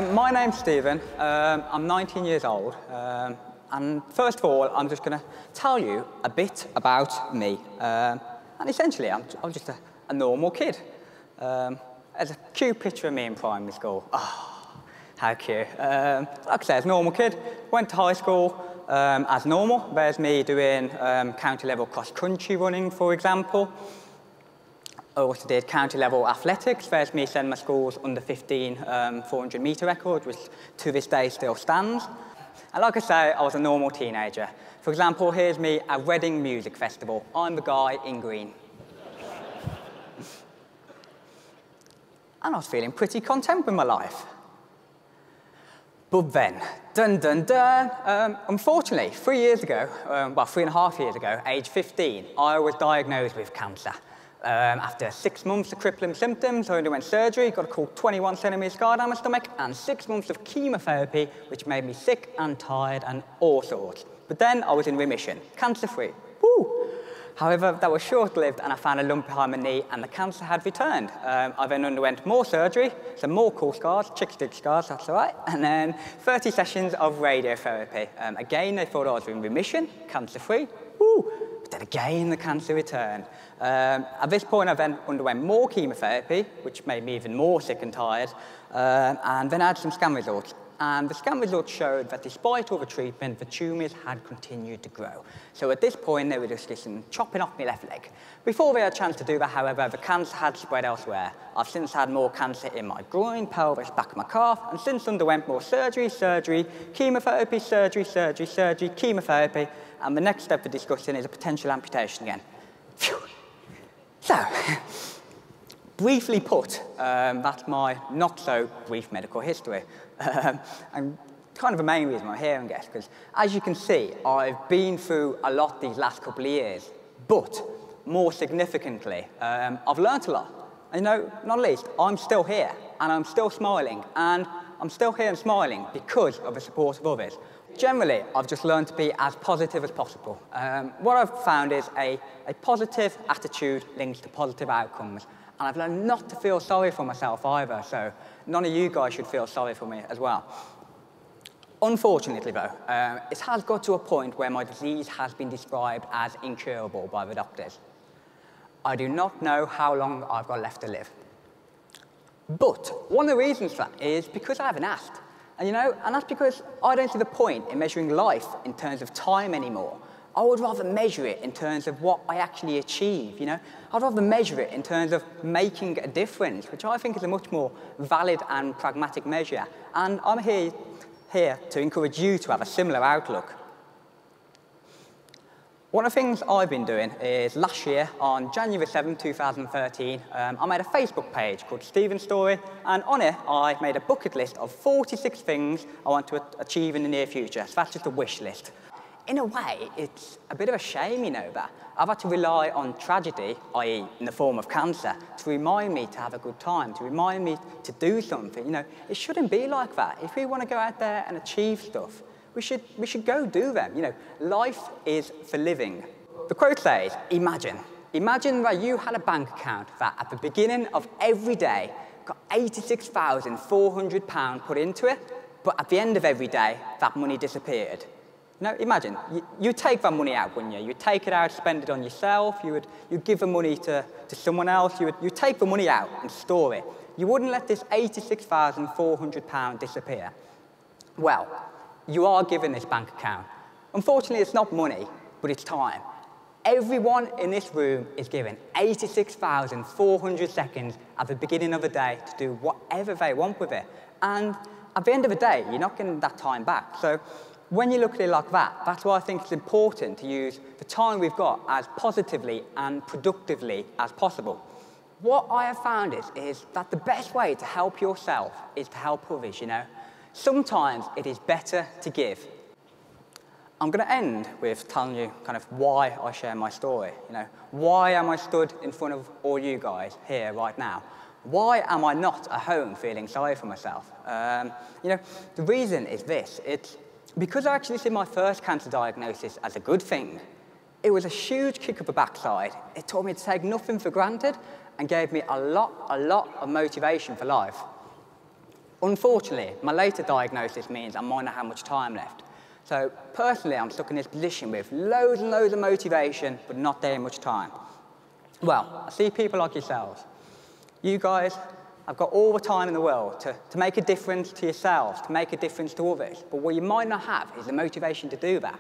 My name's Stephen. I'm 19 years old. And first of all, I'm just going to tell you a bit about me. And essentially, I'm just a normal kid. There's a cute picture of me in primary school. Oh, how cute. Like I say, as a normal kid, went to high school as normal. There's me doing county-level cross-country running, for example. I also did county-level athletics. There's me setting my school's under-15 400-metre record, which to this day still stands. And like I say, I was a normal teenager. For example, here's me at Reading Music Festival. I'm the guy in green. And I was feeling pretty content with my life. But then, dun dun dun, unfortunately, 3 years ago, well, 3.5 years ago, age 15, I was diagnosed with cancer. After 6 months of crippling symptoms, I underwent surgery, got a cool 21-centimetre scar down my stomach, and 6 months of chemotherapy, which made me sick and tired and all sorts. But then I was in remission, cancer-free. Woo! However, that was short-lived, and I found a lump behind my knee, and the cancer had returned. I then underwent more surgery, some more cool scars, chick-stick scars, that's all right, and then 30 sessions of radiotherapy. Again, they thought I was in remission, cancer-free. Woo! Then again, the cancer returned. At this point, I then underwent more chemotherapy, which made me even more sick and tired, and then I had some scan results. And the scan results showed that despite all the treatment, the tumours had continued to grow. So at this point, they were just chopping off my left leg. Before they had a chance to do that, however, the cancer had spread elsewhere. I've since had more cancer in my groin, pelvis, back of my calf, and since underwent more surgery, chemotherapy, surgery, chemotherapy, and the next step for discussing is a potential amputation again. Phew. So, briefly put, that's my not-so-brief medical history. And kind of the main reason I'm here, I guess, because as you can see, I've been through a lot these last couple of years, but more significantly, I've learnt a lot. And, not least, I'm still here, and I'm still smiling, and I'm still here and smiling because of the support of others. Generally, I've just learned to be as positive as possible. What I've found is a positive attitude links to positive outcomes. And I've learned not to feel sorry for myself either, so none of you guys should feel sorry for me as well. Unfortunately, though, it has got to a point where my disease has been described as incurable by the doctors. I do not know how long I've got left to live. But one of the reasons for that is because I haven't asked. And, and that's because I don't see the point in measuring life in terms of time anymore. I would rather measure it in terms of what I actually achieve, I'd rather measure it in terms of making a difference, which I think is a much more valid and pragmatic measure. And I'm here to encourage you to have a similar outlook. One of the things I've been doing is last year, on January 7, 2013, I made a Facebook page called Stephen's Story, and on it, I made a bucket list of 46 things I want to achieve in the near future. So that's just a wish list. In a way, it's a bit of a shame, that I've had to rely on tragedy, i.e. in the form of cancer, to remind me to have a good time, to remind me to do something. It shouldn't be like that. If we want to go out there and achieve stuff, we should go do them. Life is for living. The quote says, imagine that you had a bank account that at the beginning of every day got £86,400 put into it, but at the end of every day, that money disappeared. Imagine, you take that money out, wouldn't you? You'd take it out, spend it on yourself, you'd give the money to someone else, you'd take the money out and store it. You wouldn't let this £86,400 disappear. Well, you are given this bank account. Unfortunately, it's not money, but it's time. Everyone in this room is given 86,400 seconds at the beginning of the day to do whatever they want with it. And at the end of the day, you're not getting that time back. So when you look at it like that, that's why I think it's important to use the time we've got as positively and productively as possible. What I have found is that the best way to help yourself is to help others, Sometimes it is better to give. I'm going to end with telling you kind of why I share my story. Why am I stood in front of all you guys here right now? Why am I not at home feeling sorry for myself? The reason is this. It's because I actually see my first cancer diagnosis as a good thing. It was a huge kick up the backside. It taught me to take nothing for granted and gave me a lot of motivation for life. Unfortunately, my later diagnosis means I might not have much time left. So personally, I'm stuck in this position with loads and loads of motivation, but not very much time. Well, I see people like yourselves. You guys have got all the time in the world to make a difference to yourselves, to make a difference to others. But what you might not have is the motivation to do that.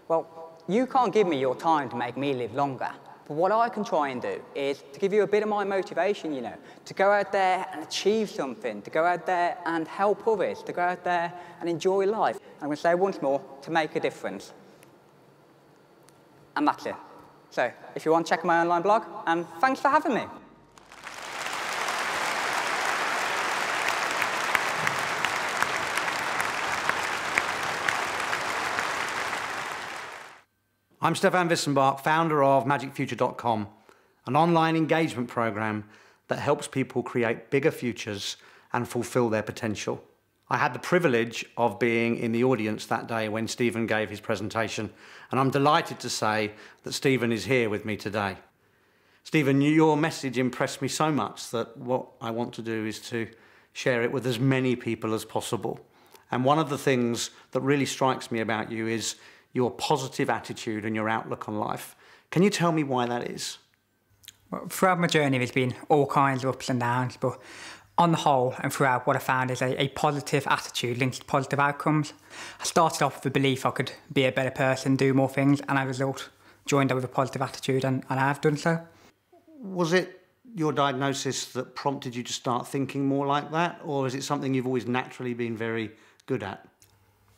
Well, you can't give me your time to make me live longer. But what I can try and do is to give you a bit of my motivation, you know, to go out there and achieve something, to go out there and help others, to go out there and enjoy life. And I'm going to say once more, to make a difference. And that's it. So, if you want, check my online blog, and thanks for having me. I'm Stefan Wissenbach, founder of magicfuture.com, an online engagement program that helps people create bigger futures and fulfill their potential. I had the privilege of being in the audience that day when Stephen gave his presentation, and I'm delighted to say that Stephen is here with me today. Stephen, your message impressed me so much that what I want to do is to share it with as many people as possible. And one of the things that really strikes me about you is your positive attitude and your outlook on life. Can you tell me why that is? Well, throughout my journey, there's been all kinds of ups and downs, but on the whole and throughout, what I found is a positive attitude linked to positive outcomes. I started off with the belief I could be a better person, do more things, and as a result, joined up with a positive attitude, and I have done so. Was it your diagnosis that prompted you to start thinking more like that, or is it something you've always naturally been very good at?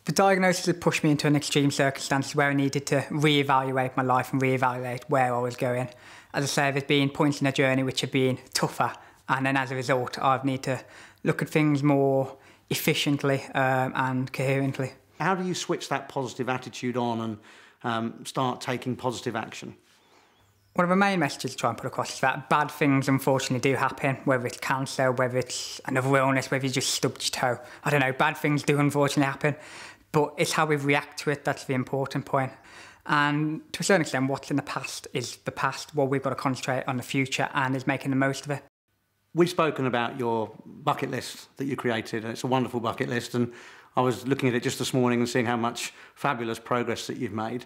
The diagnosis had pushed me into an extreme circumstance where I needed to reevaluate my life and reevaluate where I was going. As I say, there's been points in the journey which have been tougher, and then as a result, I've need to look at things more efficiently and coherently. How do you switch that positive attitude on and start taking positive action? One of the main messages I try and put across is that bad things unfortunately do happen, whether it's cancer, whether it's another illness, whether you just stubbed your toe. I don't know, bad things do unfortunately happen, but it's how we react to it that's the important point. And to a certain extent, what's in the past is the past. What we've got to concentrate on the future and is making the most of it. We've spoken about your bucket list that you created, and it's a wonderful bucket list, and I was looking at it just this morning and seeing how much fabulous progress that you've made.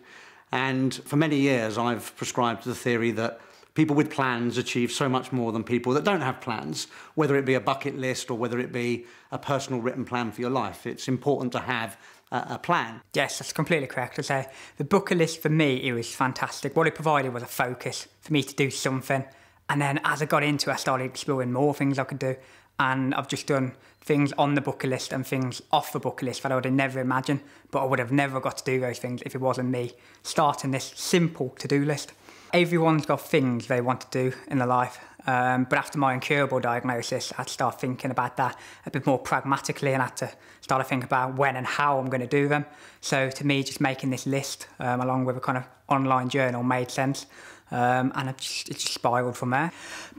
And for many years, I've prescribed to the theory that people with plans achieve so much more than people that don't have plans, whether it be a bucket list or whether it be a personal written plan for your life. It's important to have a plan. Yes, that's completely correct. I say the bucket list for me, it was fantastic. What it provided was a focus for me to do something. And then as I got into it, I started exploring more things I could do. And I've just done things on the bucket list and things off the bucket list that I would have never imagined, but I would have never got to do those things if it wasn't me starting this simple to-do list. Everyone's got things they want to do in their life, but after my incurable diagnosis, I had to start thinking about that a bit more pragmatically, and I had to start to think about when and how I'm going to do them. So to me, just making this list along with a kind of online journal made sense. And it just spiralled from there.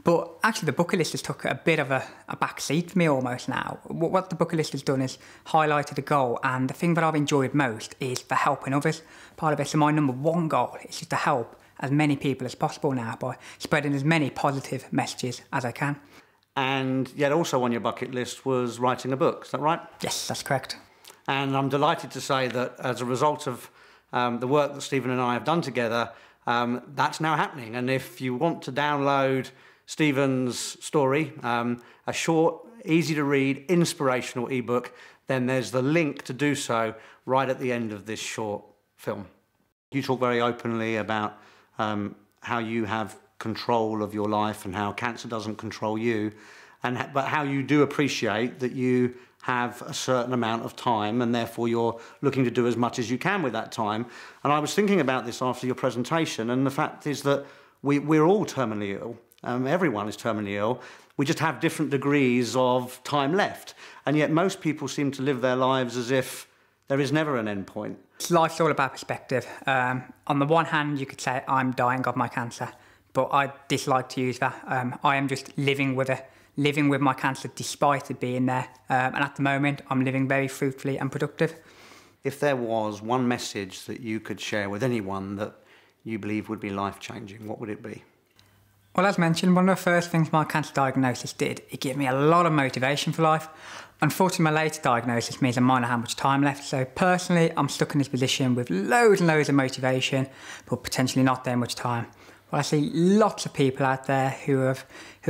But actually the bucket list has took a bit of a back seat for me almost now. What the bucket list has done is highlighted a goal, and the thing that I've enjoyed most is for helping others. Part of it, so my number one goal is just to help as many people as possible now by spreading as many positive messages as I can. And yet also on your bucket list was writing a book, is that right? Yes, that's correct. And I'm delighted to say that as a result of the work that Stephen and I have done together, that's now happening. And if you want to download Stephen's story, a short, easy to read, inspirational ebook, then there's the link to do so right at the end of this short film. You talk very openly about how you have control of your life and how cancer doesn't control you, but how you do appreciate that you have a certain amount of time and therefore you're looking to do as much as you can with that time. And I was thinking about this after your presentation, and the fact is that we're all terminally ill. Everyone is terminally ill. We just have different degrees of time left. And yet most people seem to live their lives as if there is never an end point. Life's all about perspective. On the one hand, you could say I'm dying of my cancer, but I dislike to use that. I am just living with it. Living with my cancer despite it being there. And at the moment, I'm living very fruitfully and productive. If there was one message that you could share with anyone that you believe would be life-changing, what would it be? Well, as mentioned, one of the first things my cancer diagnosis did, it gave me a lot of motivation for life. Unfortunately, my later diagnosis means I might not have much time left, so personally, I'm stuck in this position with loads and loads of motivation, but potentially not that much time. Well, I see lots of people out there who have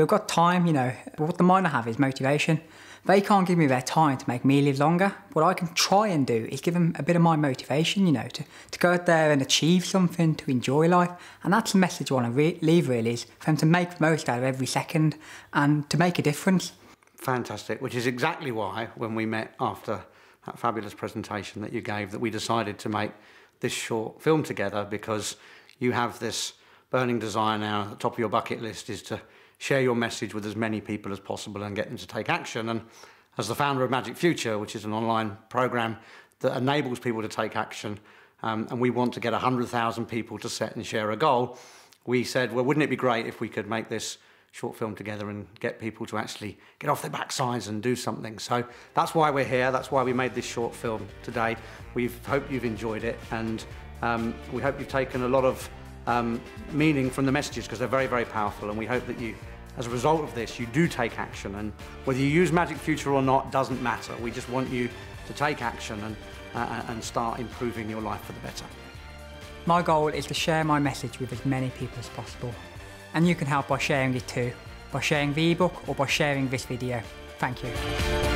got time, you know, but what they might not have is motivation. They can't give me their time to make me live longer. What I can try and do is give them a bit of my motivation, you know, to go out there and achieve something, to enjoy life. And that's the message I want to leave, really, is for them to make the most out of every second and to make a difference. Fantastic, which is exactly why, when we met after that fabulous presentation that you gave, that we decided to make this short film together, because you have this burning desire now at the top of your bucket list is to share your message with as many people as possible and get them to take action. And as the founder of Magic Future, which is an online program that enables people to take action, and we want to get 100,000 people to set and share a goal, we said, well, wouldn't it be great if we could make this short film together and get people to actually get off their backsides and do something. So that's why we're here. That's why we made this short film today. We hope you've enjoyed it, and we hope you've taken a lot of meaning from the messages, because they're very, very powerful, and we hope that you, as a result of this, you do take action, and whether you use Magic Future or not doesn't matter. We just want you to take action and start improving your life for the better. My goal is to share my message with as many people as possible. And you can help by sharing it too, by sharing the ebook or by sharing this video. Thank you.